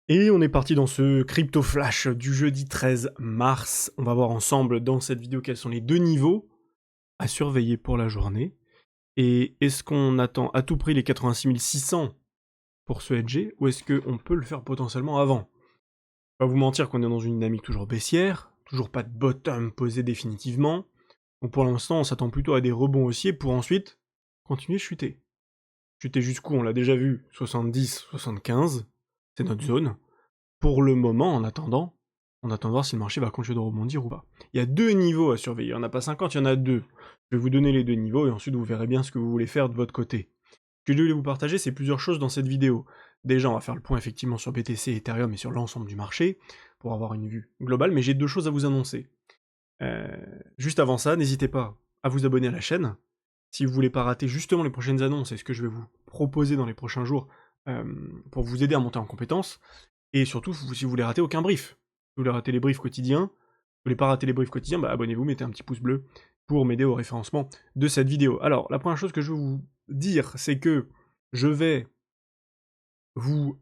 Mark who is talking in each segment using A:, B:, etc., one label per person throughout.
A: Et on est parti dans ce crypto flash du jeudi 13 mars. On va voir ensemble dans cette vidéo quels sont les deux niveaux à surveiller pour la journée. Et est-ce qu'on attend à tout prix les 86 600 pour se hedger ou est-ce qu'on peut le faire potentiellement avant? Je vais pas vous mentir qu'on est dans une dynamique toujours baissière, toujours pas de bottom posé définitivement. Donc pour l'instant, on s'attend plutôt à des rebonds haussiers pour ensuite continuer de chuter. Chuter jusqu'où? On l'a déjà vu, 70, 75, c'est notre zone. Pour le moment, en attendant, on attend de voir si le marché va continuer de rebondir ou pas. Il y a deux niveaux à surveiller, il n'y en a pas 50, il y en a deux. Je vais vous donner les deux niveaux et ensuite vous verrez bien ce que vous voulez faire de votre côté. Ce que je voulais vous partager, c'est plusieurs choses dans cette vidéo. Déjà, on va faire le point effectivement sur BTC, Ethereum et sur l'ensemble du marché, pour avoir une vue globale, mais j'ai deux choses à vous annoncer. Juste avant ça, n'hésitez pas à vous abonner à la chaîne, si vous voulez pas rater justement les prochaines annonces et ce que je vais vous proposer dans les prochains jours pour vous aider à monter en compétences. Et surtout, si vous voulez rater aucun brief, si vous voulez rater les briefs quotidiens, si vous voulez pas rater les briefs quotidiens, bah abonnez-vous, mettez un petit pouce bleu pour m'aider au référencement de cette vidéo. Alors, la première chose que je veux vous dire, c'est que je vais vous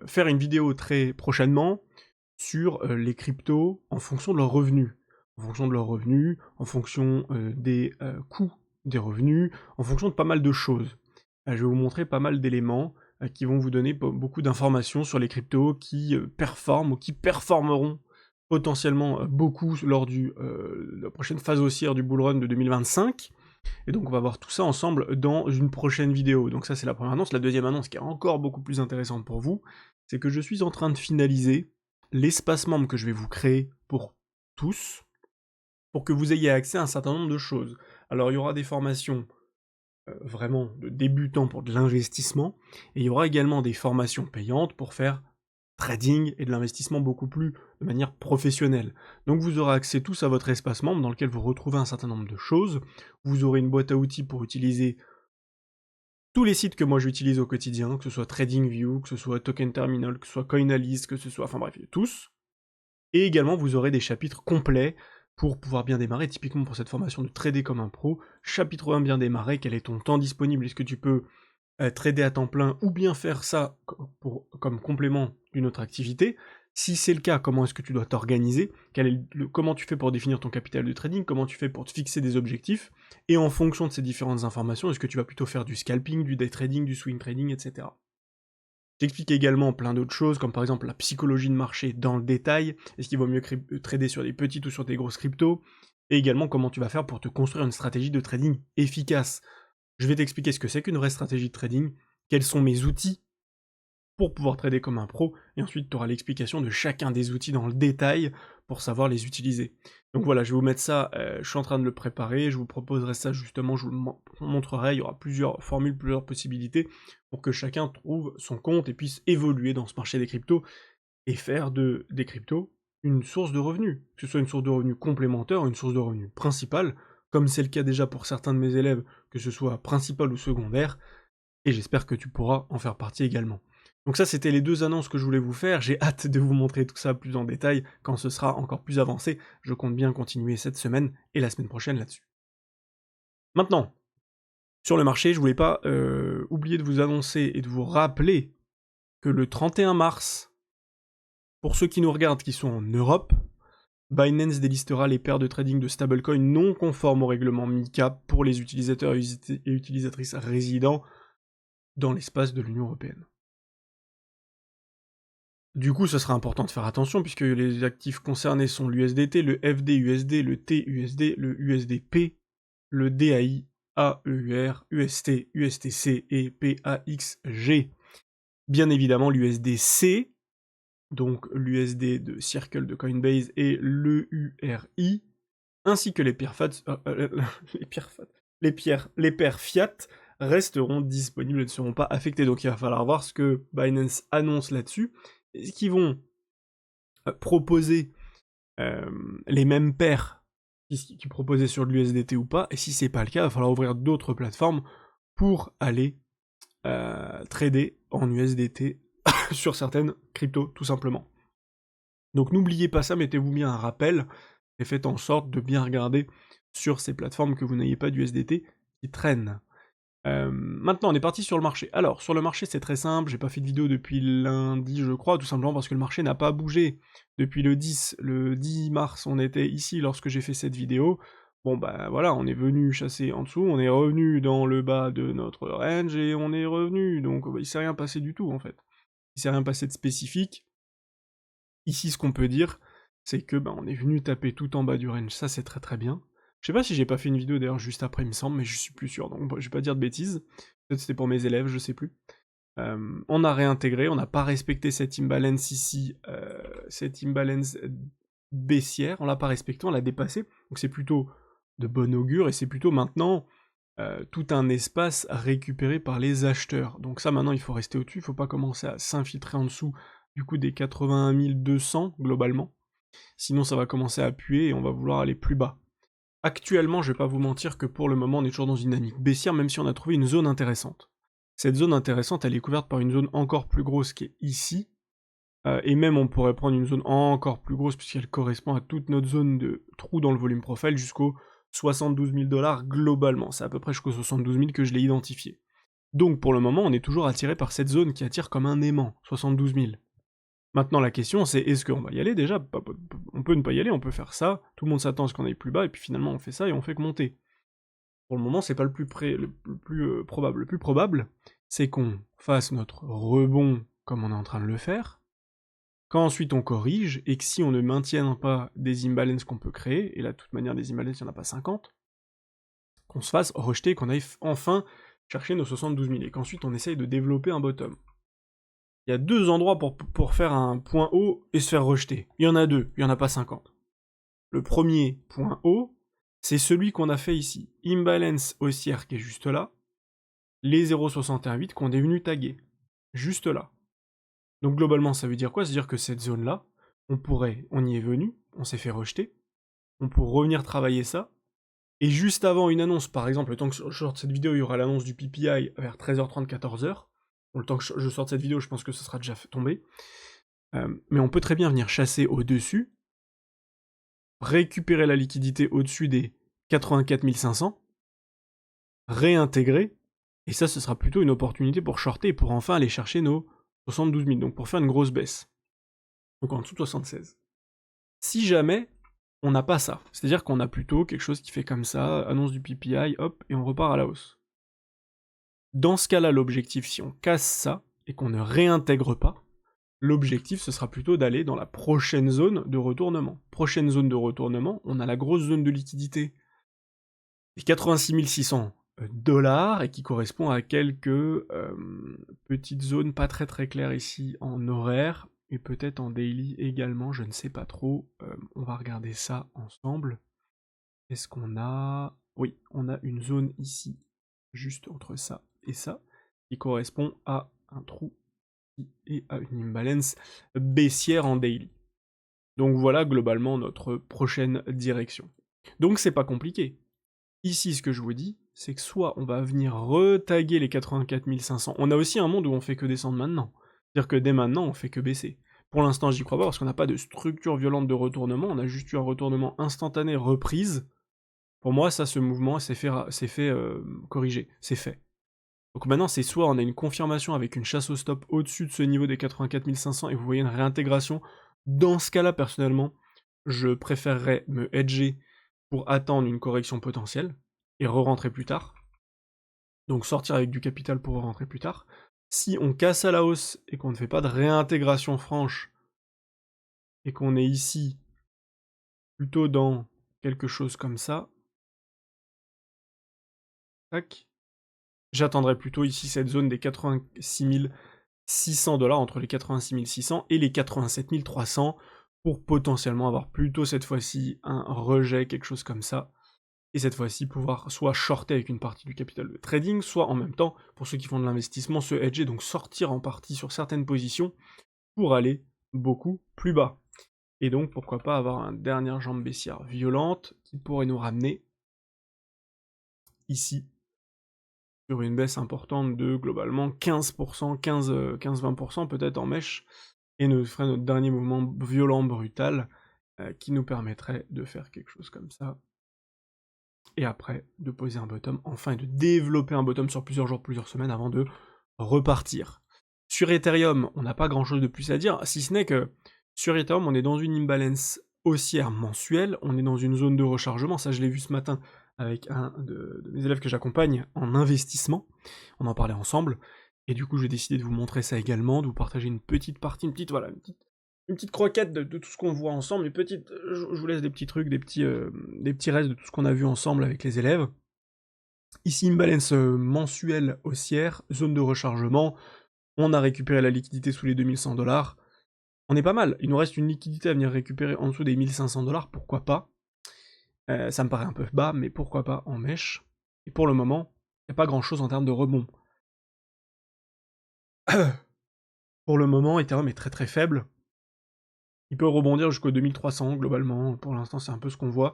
A: faire une vidéo très prochainement sur les cryptos en fonction de leurs revenus. En fonction de leurs revenus, en fonction des coûts des revenus, en fonction de pas mal de choses. Je vais vous montrer pas mal d'éléments qui vont vous donner beaucoup d'informations sur les cryptos qui performent ou qui performeront potentiellement beaucoup lors de la prochaine phase haussière du bull run de 2025. Et donc on va voir tout ça ensemble dans une prochaine vidéo. Donc ça c'est la première annonce. La deuxième annonce qui est encore beaucoup plus intéressante pour vous, c'est que je suis en train de finaliser l'espace membre que je vais vous créer pour tous, pour que vous ayez accès à un certain nombre de choses. Alors il y aura des formations vraiment de débutants pour de l'investissement, et il y aura également des formations payantes pour faire trading et de l'investissement beaucoup plus de manière professionnelle. Donc vous aurez accès tous à votre espace membre dans lequel vous retrouvez un certain nombre de choses. Vous aurez une boîte à outils pour utiliser tous les sites que moi j'utilise au quotidien, que ce soit TradingView, que ce soit Token Terminal, que ce soit CoinAlyst, que ce soit, enfin bref, tous. Et également vous aurez des chapitres complets pour pouvoir bien démarrer, typiquement pour cette formation de trader comme un pro. Chapitre 1 bien démarré, quel est ton temps disponible, est-ce que tu peux trader à temps plein ou bien faire ça comme complément d'une autre activité. Si c'est le cas, comment est-ce que tu dois t'organiser? Comment tu fais pour définir ton capital de trading? Comment tu fais pour te fixer des objectifs? Et en fonction de ces différentes informations, est-ce que tu vas plutôt faire du scalping, du day trading, du swing trading, etc. J'explique également plein d'autres choses, comme par exemple la psychologie de marché dans le détail, est-ce qu'il vaut mieux trader sur des petites ou sur des grosses cryptos, et également comment tu vas faire pour te construire une stratégie de trading efficace. Je vais t'expliquer ce que c'est qu'une vraie stratégie de trading, quels sont mes outils pour pouvoir trader comme un pro, et ensuite tu auras l'explication de chacun des outils dans le détail pour savoir les utiliser. Donc voilà, je vais vous mettre ça, je suis en train de le préparer, je vous proposerai ça justement, je vous le montrerai, il y aura plusieurs formules, plusieurs possibilités, pour que chacun trouve son compte et puisse évoluer dans ce marché des cryptos, et faire des cryptos une source de revenus, que ce soit une source de revenus complémentaire ou une source de revenus principale, comme c'est le cas déjà pour certains de mes élèves, que ce soit principal ou secondaire, et j'espère que tu pourras en faire partie également. Donc ça, c'était les deux annonces que je voulais vous faire, j'ai hâte de vous montrer tout ça plus en détail quand ce sera encore plus avancé, je compte bien continuer cette semaine et la semaine prochaine là-dessus. Maintenant, sur le marché, je voulais pas oublier de vous annoncer et de vous rappeler que le 31 mars, pour ceux qui nous regardent qui sont en Europe, Binance délistera les paires de trading de stablecoins non conformes au règlement MiCA pour les utilisateurs et utilisatrices résidents dans l'espace de l'Union européenne. Du coup, ce sera important de faire attention puisque les actifs concernés sont l'USDT, le FDUSD, le TUSD, le USDP, le DAI, AEUR, UST, USTC et PAXG. Bien évidemment, l'USDC, donc l'USD de Circle de Coinbase et l'EURI, ainsi que les paires les paires fiat resteront disponibles et ne seront pas affectées. Donc il va falloir voir ce que Binance annonce là-dessus. Est-ce qu'ils vont proposer les mêmes paires qui proposaient sur de l'USDT ou pas? Et si c'est pas le cas, il va falloir ouvrir d'autres plateformes pour aller trader en USDT sur certaines cryptos, tout simplement. Donc n'oubliez pas ça, mettez-vous bien un rappel, et faites en sorte de bien regarder sur ces plateformes que vous n'ayez pas d'USDT qui traînent. Maintenant, on est parti sur le marché. Alors, sur le marché, c'est très simple, j'ai pas fait de vidéo depuis lundi, je crois, tout simplement parce que le marché n'a pas bougé depuis le 10. Le 10 mars, on était ici lorsque j'ai fait cette vidéo. Bon, bah voilà, on est venu chasser en dessous, on est revenu dans le bas de notre range et on est revenu, donc bah, il s'est rien passé du tout en fait. Il s'est rien passé de spécifique. Ici, ce qu'on peut dire, c'est que bah, on est venu taper tout en bas du range, ça c'est très très bien. Je sais pas si j'ai pas fait une vidéo d'ailleurs juste après, il me semble, mais je suis plus sûr, donc je vais pas dire de bêtises. Peut-être c'était pour mes élèves, je sais plus. On a réintégré, on n'a pas respecté cette imbalance ici, cette imbalance baissière, on l'a pas respecté, on l'a dépassé, donc c'est plutôt de bon augure, et c'est plutôt maintenant tout un espace récupéré par les acheteurs. Donc ça maintenant il faut rester au-dessus, il faut pas commencer à s'infiltrer en dessous du coup des 81 200 globalement, sinon ça va commencer à puer et on va vouloir aller plus bas. Actuellement, je vais pas vous mentir que pour le moment on est toujours dans une dynamique baissière, même si on a trouvé une zone intéressante. Cette zone intéressante, elle est couverte par une zone encore plus grosse qui est ici, et même on pourrait prendre une zone encore plus grosse puisqu'elle correspond à toute notre zone de trou dans le volume profile jusqu'aux 72 000 $ globalement. C'est à peu près jusqu'aux 72 000 que je l'ai identifié. Donc pour le moment, on est toujours attiré par cette zone qui attire comme un aimant, 72 000. Maintenant la question c'est est-ce qu'on va y aller déjà? On peut ne pas y aller, on peut faire ça, tout le monde s'attend à ce qu'on aille plus bas, et puis finalement on fait ça et on fait que monter. Pour le moment, c'est pas le plus probable. Le plus probable, c'est qu'on fasse notre rebond comme on est en train de le faire, qu'ensuite on corrige, et que si on ne maintienne pas des imbalances qu'on peut créer, et là de toute manière des imbalances il n'y en a pas 50, qu'on se fasse rejeter, qu'on aille enfin chercher nos 72 000, et qu'ensuite on essaye de développer un bottom. Il y a deux endroits pour faire un point haut et se faire rejeter. Il y en a deux, il n'y en a pas 50. Le premier point haut, c'est celui qu'on a fait ici. Imbalance haussière qui est juste là, les 0,618 qu'on est venu taguer. Juste là. Donc globalement, ça veut dire quoi? C'est-à-dire que cette zone-là, on y est venu, on s'est fait rejeter, on peut revenir travailler ça, et juste avant une annonce, par exemple, le temps que je sorte cette vidéo, il y aura l'annonce du PPI vers 13h30, 14h. Bon, le temps que je sorte cette vidéo, je pense que ça sera déjà tombé. Mais on peut très bien venir chasser au-dessus, récupérer la liquidité au-dessus des 84 500, réintégrer, et ça, ce sera plutôt une opportunité pour shorter, pour enfin aller chercher nos 72 000, donc pour faire une grosse baisse. Donc en dessous de 76. Si jamais on n'a pas ça, c'est-à-dire qu'on a plutôt quelque chose qui fait comme ça, annonce du PPI, hop, et on repart à la hausse. Dans ce cas-là, l'objectif, si on casse ça, et qu'on ne réintègre pas, l'objectif, ce sera plutôt d'aller dans la prochaine zone de retournement. Prochaine zone de retournement, on a la grosse zone de liquidité, les 86 600 $, et qui correspond à quelques petites zones pas très très claires ici en horaire, et peut-être en daily également, je ne sais pas trop. On va regarder ça ensemble. Est-ce qu'on a... Oui, on a une zone ici, juste entre ça et ça, qui correspond à un trou et à une imbalance baissière en daily. Donc voilà globalement notre prochaine direction. Donc c'est pas compliqué. Ici, ce que je vous dis, c'est que soit on va venir retaguer les 84 500, on a aussi un monde où on fait que descendre maintenant. C'est-à-dire que dès maintenant, on fait que baisser. Pour l'instant, j'y crois pas parce qu'on n'a pas de structure violente de retournement, on a juste eu un retournement instantané reprise. Pour moi, ça, ce mouvement s'est fait corriger, c'est fait. Donc maintenant, c'est soit on a une confirmation avec une chasse au stop au-dessus de ce niveau des 84 500 et vous voyez une réintégration. Dans ce cas-là, personnellement, je préférerais me hedger pour attendre une correction potentielle et re-rentrer plus tard. Donc sortir avec du capital pour re-rentrer plus tard. Si on casse à la hausse et qu'on ne fait pas de réintégration franche et qu'on est ici plutôt dans quelque chose comme ça, tac, j'attendrai plutôt ici cette zone des 86 600 $, entre les 86 600 et les 87 300, pour potentiellement avoir plutôt cette fois-ci un rejet, quelque chose comme ça, et cette fois-ci pouvoir soit shorter avec une partie du capital de trading, soit en même temps, pour ceux qui font de l'investissement, se hedger, donc sortir en partie sur certaines positions, pour aller beaucoup plus bas. Et donc pourquoi pas avoir une dernière jambe baissière violente, qui pourrait nous ramener ici, sur une baisse importante de globalement 15%, 15-20% peut-être en mèche, et nous ferait notre dernier mouvement violent, brutal, qui nous permettrait de faire quelque chose comme ça. et après de poser un bottom, enfin, et de développer un bottom sur plusieurs jours, plusieurs semaines avant de repartir. Sur Ethereum, on n'a pas grand-chose de plus à dire, si ce n'est que sur Ethereum, on est dans une imbalance haussière mensuelle, on est dans une zone de rechargement, ça je l'ai vu ce matin avec un de mes élèves que j'accompagne en investissement, on en parlait ensemble, et du coup j'ai décidé de vous montrer ça également, de vous partager une petite partie, une petite croquette de tout ce qu'on voit ensemble, je vous laisse des petits trucs, des petits restes de tout ce qu'on a vu ensemble avec les élèves. Ici, imbalance mensuelle haussière, zone de rechargement, on a récupéré la liquidité sous les 2100$, on est pas mal, il nous reste une liquidité à venir récupérer en dessous des 1500$, pourquoi pas. Ça me paraît un peu bas, mais pourquoi pas en mèche. Et pour le moment, il n'y a pas grand chose en termes de rebond. Pour le moment, Ethereum est très très faible. Il peut rebondir jusqu'au 2300 globalement, pour l'instant c'est un peu ce qu'on voit.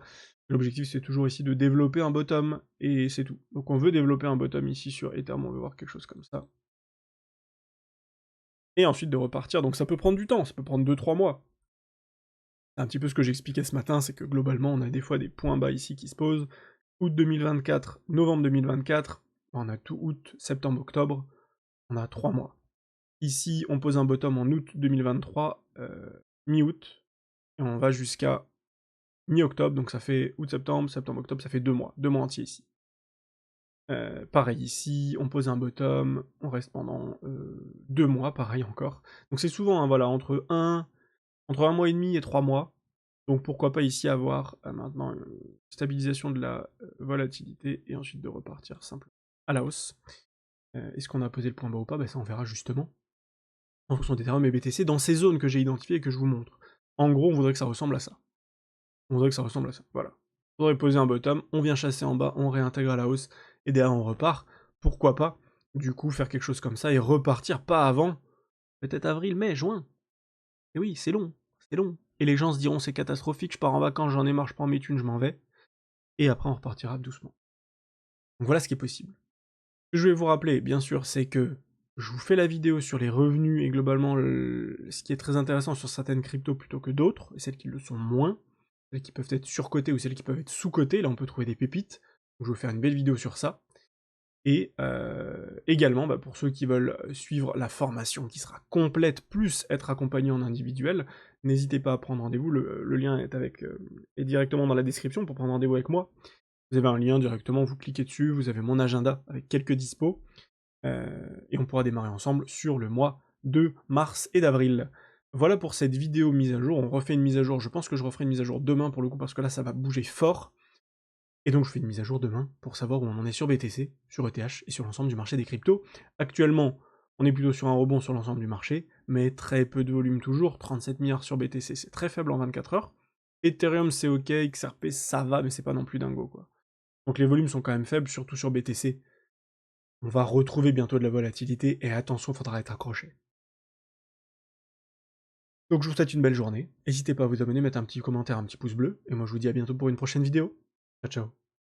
A: L'objectif c'est toujours ici de développer un bottom, et c'est tout. Donc on veut développer un bottom ici sur Ethereum, on veut voir quelque chose comme ça. Et ensuite de repartir, donc ça peut prendre du temps, ça peut prendre 2-3 mois. C'est un petit peu ce que j'expliquais ce matin, c'est que globalement on a des fois des points bas ici qui se posent. Août 2024, novembre 2024, on a tout août, septembre, octobre, on a 3 mois. Ici on pose un bottom en août 2023, mi-août, et on va jusqu'à mi-octobre, donc ça fait août-septembre, septembre-octobre, ça fait 2 mois entiers ici. Pareil ici, on pose un bottom, on reste pendant 2 mois, pareil encore. Donc c'est souvent, hein, voilà, entre un mois et demi et 3 mois. Donc pourquoi pas ici avoir maintenant une stabilisation de la volatilité, et ensuite de repartir simplement à la hausse. Est-ce qu'on a posé le point bas ou pas? Bah ça on verra justement, en fonction d'Ethereum et BTC, dans ces zones que j'ai identifiées et que je vous montre. En gros, on voudrait que ça ressemble à ça. Voilà. On voudrait poser un bottom, on vient chasser en bas, on réintègre à la hausse, et derrière on repart. Pourquoi pas, du coup, faire quelque chose comme ça et repartir pas avant, peut-être avril, mai, juin. Et oui, c'est long, c'est long. Et les gens se diront c'est catastrophique, je pars en vacances, j'en ai marre, je prends mes thunes, je m'en vais. Et après on repartira doucement. Donc voilà ce qui est possible. Ce que je vais vous rappeler, bien sûr, c'est que je vous fais la vidéo sur les revenus et globalement ce qui est très intéressant sur certaines cryptos plutôt que d'autres, et celles qui le sont moins, celles qui peuvent être surcotées ou celles qui peuvent être sous-cotées, là on peut trouver des pépites, donc je vais vous faire une belle vidéo sur ça. Et également, bah, pour ceux qui veulent suivre la formation qui sera complète, plus être accompagné en individuel, n'hésitez pas à prendre rendez-vous, le lien est directement dans la description pour prendre rendez-vous avec moi. Vous avez un lien directement, vous cliquez dessus, vous avez mon agenda avec quelques dispos, et on pourra démarrer ensemble sur le mois de mars et d'avril. Voilà pour cette vidéo mise à jour, on refait une mise à jour, je pense que je referai une mise à jour demain pour le coup, parce que là ça va bouger fort, et donc je fais une mise à jour demain pour savoir où on en est sur BTC, sur ETH et sur l'ensemble du marché des cryptos. Actuellement, on est plutôt sur un rebond sur l'ensemble du marché, mais très peu de volume toujours, 37 milliards sur BTC, c'est très faible en 24 heures. Ethereum c'est ok, XRP ça va, mais c'est pas non plus dingo quoi. Donc les volumes sont quand même faibles, surtout sur BTC. On va retrouver bientôt de la volatilité, et attention, faudra être accroché. Donc je vous souhaite une belle journée, n'hésitez pas à vous abonner, mettre un petit commentaire, un petit pouce bleu, et moi je vous dis à bientôt pour une prochaine vidéo. Ciao ciao.